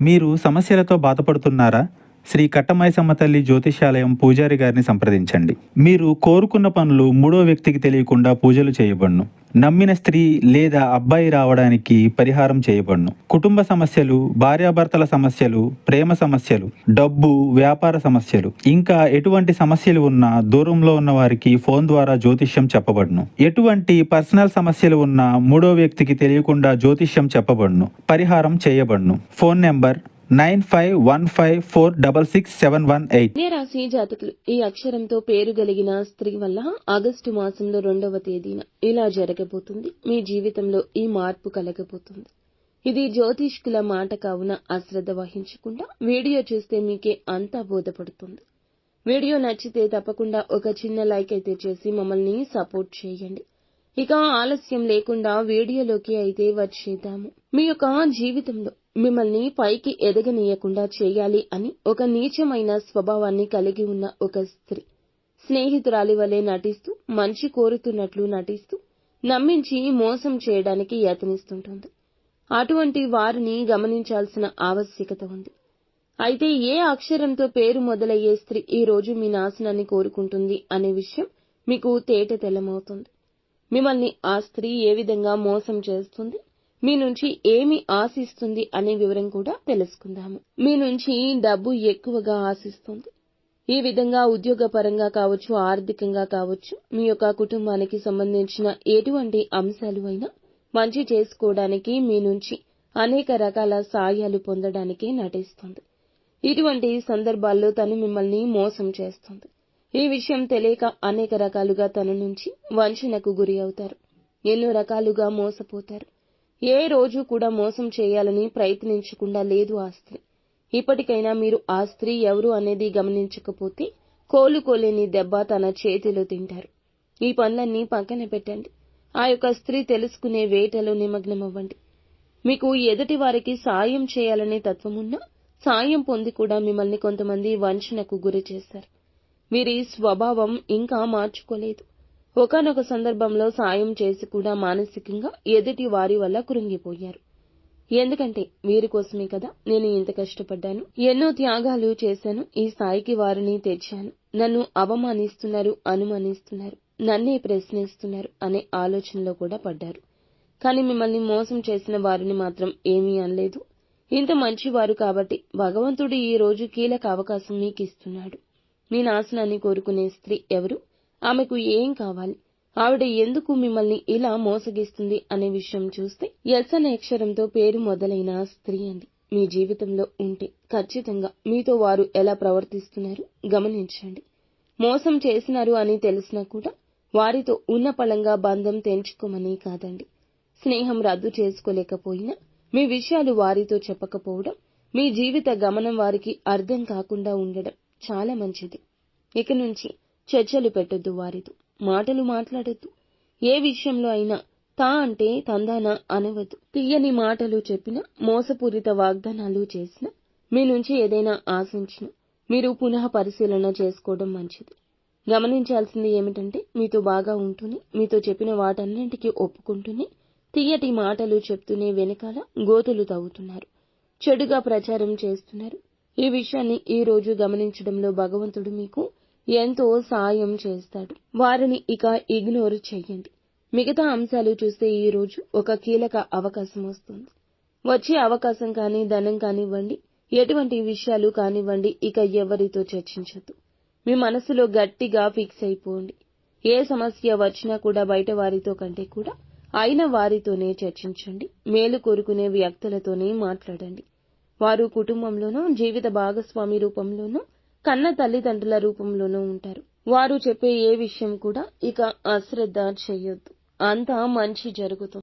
మీరు సమస్యలతో బాధపడుతున్నారా? శ్రీ కట్టమైసమ్మ తల్లి జ్యోతిష్యాలయం పూజారి గారిని సంప్రదించండి. మీరు కోరుకున్న పనులు మూడో వ్యక్తికి తెలియకుండా పూజలు చేయబడును. నమ్మిన స్త్రీ లేదా అబ్బాయి రావడానికి పరిహారం చేయబడును. కుటుంబ సమస్యలు, భార్యాభర్తల సమస్యలు, ప్రేమ సమస్యలు, డబ్బు, వ్యాపార సమస్యలు, ఇంకా ఎటువంటి సమస్యలు ఉన్నా దూరంలో ఉన్న వారికి ఫోన్ ద్వారా జ్యోతిష్యం చెప్పబడును. ఎటువంటి పర్సనల్ సమస్యలు ఉన్నా మూడో వ్యక్తికి తెలియకుండా జ్యోతిష్యం చెప్పబడును, పరిహారం చేయబడును. Phone number 9515466718. రాశి జాతకులు ఈ అక్షరంతో పేరు కలిగిన స్త్రీ వల్ల ఆగస్టు మాసంలో 2వ తేదీన ఇలా జరగబోతుంది. మీ జీవితంలో ఈ మార్పు కలగబోతుంది. ఇది జ్యోతిష్కుల మాట కావున అశ్రద్ధ వహించకుండా వీడియో చూస్తే మీకే అంతా బోధపడుతుంది. వీడియో నచ్చితే తప్పకుండా ఒక చిన్న లైక్ అయితే చేసి మమ్మల్ని సపోర్ట్ చేయండి. ఇక ఆలస్యం లేకుండా వీడియోలోకి అయితే వచ్చేద్దాము. మీ యొక్క జీవితంలో మిమ్మల్ని పైకి ఎదగనీయకుండా చేయాలి అని ఒక నీచమైన స్వభావాన్ని కలిగి ఉన్న ఒక స్త్రీ స్నేహితురాలి వలె నటిస్తూ, మంచి కోరుతున్నట్లు నటిస్తూ, నమ్మించి మోసం చేయడానికి యత్నిస్తుంటుంది. అటువంటి వారిని గమనించాల్సిన ఆవశ్యకత ఉంది. అయితే ఏ అక్షరంతో పేరు మొదలయ్యే స్త్రీ ఈ రోజు మీ నాశనాన్ని కోరుకుంటుంది అనే విషయం మీకు తేట తెల్లమవుతుంది. మిమ్మల్ని ఆ స్త్రీ ఏ విధంగా మోసం చేస్తుంది, మీ నుంచి ఏమి ఆశిస్తుంది అనే వివరం కూడా తెలుసుకుందాము. మీ నుంచి డబ్బు ఎక్కువగా ఆశిస్తుంది. ఈ విధంగా ఉద్యోగపరంగా కావచ్చు, ఆర్థికంగా కావచ్చు, మీ యొక్క కుటుంబానికి సంబంధించిన ఎటువంటి అంశాలు అయినా మంచి చేసుకోవడానికి మీ నుంచి అనేక రకాల సాయాలు పొందడానికి నటిస్తుంది. ఇటువంటి సందర్భాల్లో తను మిమ్మల్ని మోసం చేస్తుంది. ఈ విషయం తెలియక అనేక రకాలుగా తన నుంచి వంచనకు గురి అవుతారు. ఎన్నో రకాలుగా మోసపోతారు. ఏ రోజు కూడా మోసం చేయాలని ప్రయత్నించకుండా లేదు ఆ స్త్రీ. ఇప్పటికైనా మీరు ఆ స్త్రీ ఎవరు అనేది గమనించకపోతే కోలుకోలేని దెబ్బ తన చేతిలో తింటారు. ఈ పనులన్నీ పక్కన పెట్టండి. ఆ యొక్క స్త్రీ తెలుసుకునే వేటలో నిమగ్నమవ్వండి. మీకు ఎదుటి వారికి సాయం చేయాలనే తత్వమున్నా సాయం పొంది కూడా మిమ్మల్ని కొంతమంది వంచనకు గురి చేశారు. వీరి స్వభావం ఇంకా మార్చుకోలేదు. ఒకానొక సందర్భంలో సాయం చేసి కూడా మానసికంగా ఎదుటి వారి వల్ల కృంగిపోయారు. ఎందుకంటే వీరి కోసమే కదా నేను ఇంత కష్టపడ్డాను, ఎన్నో త్యాగాలు చేశాను, ఈ స్థాయికి వారిని తెచ్చాను, నన్ను అవమానిస్తున్నారు, అనుమానిస్తున్నారు, నన్నే ప్రశ్నిస్తున్నారు అనే ఆలోచనలో కూడా పడ్డారు. కానీ మిమ్మల్ని మోసం చేసిన వారిని మాత్రం ఏమీ అనలేదు. ఇంత మంచివారు కాబట్టి భగవంతుడు ఈ రోజు కీలక అవకాశం మీకు ఇస్తున్నాడు. మీ నాశనాన్ని కోరుకునే స్త్రీ ఎవరు, ఆమెకు ఏం కావాలి, ఆవిడ ఎందుకు మిమ్మల్ని ఇలా మోసగిస్తుంది అనే విషయం చూస్తే ఎస్ అనే అక్షరంతో పేరు మొదలైన స్త్రీ అండి మీ జీవితంలో ఉంటే ఖచ్చితంగా మీతో వారు ఎలా ప్రవర్తిస్తున్నారు గమనించండి. మోసం చేసినారు అని తెలిసినా కూడా వారితో ఉన్న పళంగా బంధం తెంచుకోమని కాదండి. స్నేహం రద్దు చేసుకోలేకపోయినా మీ విషయాలు వారితో చెప్పకపోవడం, మీ జీవిత గమనం వారికి అర్థం కాకుండా ఉండడం చాలా మంచిది. ఇక నుంచి చర్చలు పెట్టొద్దు, వారితో మాటలు మాట్లాడొద్దు. ఏ విషయంలో అయినా తా అంటే తందాన అనవద్దు. తీయని మాటలు చెప్పినా, మోసపూరిత వాగ్దానాలు చేసినా, మీ నుంచి ఏదైనా ఆశించినా మీరు పునః పరిశీలన చేసుకోవడం మంచిది. గమనించాల్సింది ఏమిటంటే మీతో బాగా ఉంటూనే, మీతో చెప్పిన వాటన్నింటికీ ఒప్పుకుంటూనే, తీయటి మాటలు చెప్తూనే వెనకాల గోతులు తవ్వుతున్నారు, చెడుగా ప్రచారం చేస్తున్నారు. ఈ విషయాన్ని ఈ రోజు గమనించడంలో భగవంతుడు మీకు ఎంతో సాయం చేస్తాడు. వారిని ఇక ఇగ్నోర్ చెయ్యండి. మిగతా అంశాలు చూస్తే ఈ రోజు ఒక కీలక అవకాశం వస్తుంది. వచ్చే అవకాశం కానీ, ధనం కానివ్వండి, ఎటువంటి విషయాలు కానివ్వండి, ఇక ఎవరితో చర్చించొద్దు. మీ మనసులో గట్టిగా ఫిక్స్ అయిపోండి. ఏ సమస్య వచ్చినా కూడా బయట వారితో కంటే కూడా అయిన వారితోనే చర్చించండి. మేలు కోరుకునే వ్యక్తులతోనే మాట్లాడండి. వారు కుటుంబంలోనూ, జీవిత భాగస్వామి రూపంలోనూ, కన్న తల్లిదండ్రుల రూపంలోనూ ఉంటారు. వారు చెప్పే ఏ విషయం కూడా ఇక అశ్రద్ధ చేయొద్దు. అంతా మంచి జరుగుతుంది.